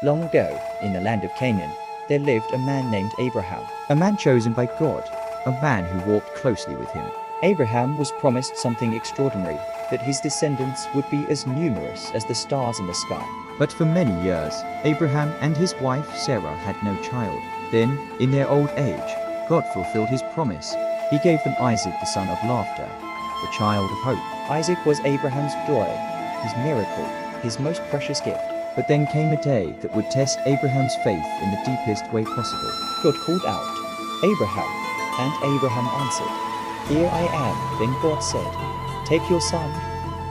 Long ago, in the land of Canaan, there lived a man named Abraham, a man chosen by God, a man who walked closely with him. Abraham was promised something extraordinary, that his descendants would be as numerous as the stars in the sky. But for many years, Abraham and his wife Sarah had no child. Then, in their old age, God fulfilled his promise. He gave them Isaac, the son of laughter, the child of hope. Isaac was Abraham's joy, his miracle, his most precious gift. But then came a day that would test Abraham's faith in the deepest way possible. God called out, "Abraham," and Abraham answered, "Here I am." Then God said, "Take your son,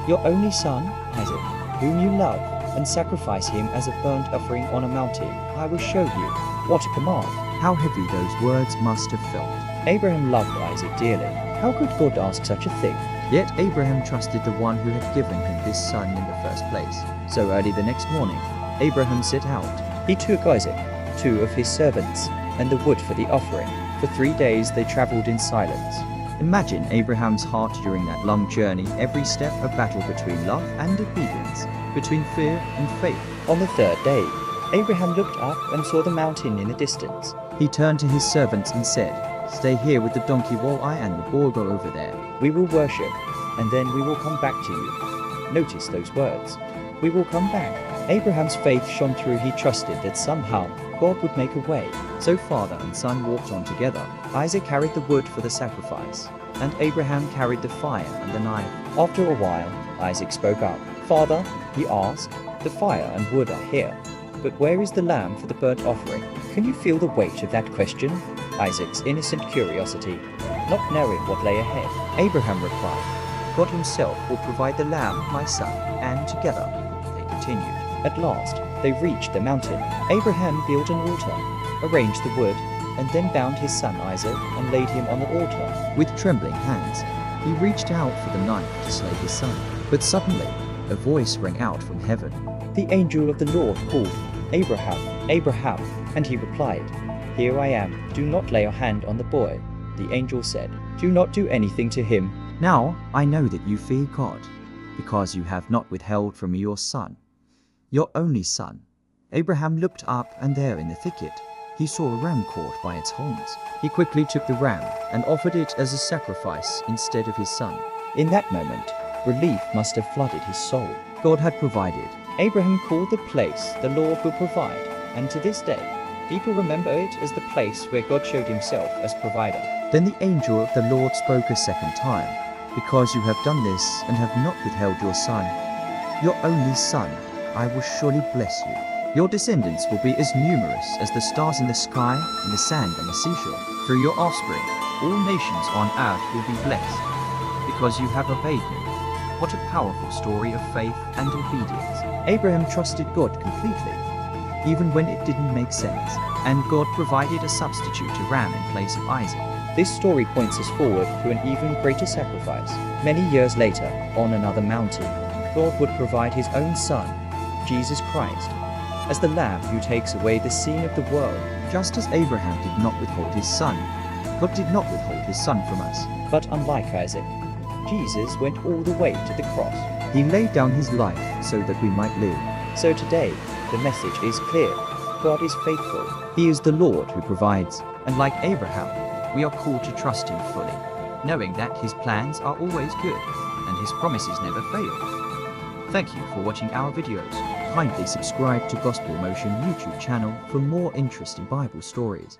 your only son, Isaac, whom you love, and sacrifice him as a burnt offering on a mountain. I will show you." What a command! How heavy those words must have felt. Abraham loved Isaac dearly. How could God ask such a thing? Yet Abraham trusted the one who had given him this son in the first place. So early the next morning, Abraham set out. He took Isaac, 2 of his servants, and the wood for the offering. For 3 days they traveled in silence. Imagine Abraham's heart during that long journey, every step a battle between love and obedience, between fear and faith. On the 3rd day, Abraham looked up and saw the mountain in the distance. He turned to his servants and said, "Stay here with the donkey while I and the boy go over there. We will worship, and then we will come back to you." Notice those words. We will come back. Abraham's faith shone through. He trusted that somehow God would make a way. So father and son walked on together. Isaac carried the wood for the sacrifice, and Abraham carried the fire and the knife. After a while, Isaac spoke up. "Father," he asked, "the fire and wood are here, but where is the lamb for the burnt offering?" Can you feel the weight of that question? Isaac's innocent curiosity, not knowing what lay ahead. Abraham replied, "God himself will provide the lamb, my son," and together they continued. At last, they reached the mountain. Abraham built an altar, arranged the wood, and then bound his son Isaac and laid him on the altar. With trembling hands, he reached out for the knife to slay his son. But suddenly, a voice rang out from heaven. The angel of the Lord called, "Abraham, Abraham," and he replied, "Here I am. Do not lay your hand on the boy." The angel said, "Do not do anything to him. Now I know that you fear God, because you have not withheld from me your son, your only son." Abraham looked up, and there in the thicket, he saw a ram caught by its horns. He quickly took the ram and offered it as a sacrifice instead of his son. In that moment, relief must have flooded his soul. God had provided. Abraham called the place, "The Lord will provide," and to this day, people remember it as the place where God showed himself as provider. Then the angel of the Lord spoke a second time, "Because you have done this and have not withheld your son, your only son, I will surely bless you. Your descendants will be as numerous as the stars in the sky and the sand on the seashore. Through your offspring, all nations on earth will be blessed, because you have obeyed me." What a powerful story of faith and obedience. Abraham trusted God completely, even when it didn't make sense, and God provided a substitute, a ram in place of Isaac. This story points us forward to an even greater sacrifice. Many years later, on another mountain, God would provide his own son, Jesus Christ, as the lamb who takes away the sin of the world. Just as Abraham did not withhold his son, God did not withhold his son from us. But unlike Isaac, Jesus went all the way to the cross. He laid down his life so that we might live. So today, the message is clear. God is faithful. He is the Lord who provides. And like Abraham, we are called to trust him fully, knowing that his plans are always good and his promises never fail. Thank you for watching our videos. Kindly subscribe to Gospel Motion YouTube channel for more interesting Bible stories.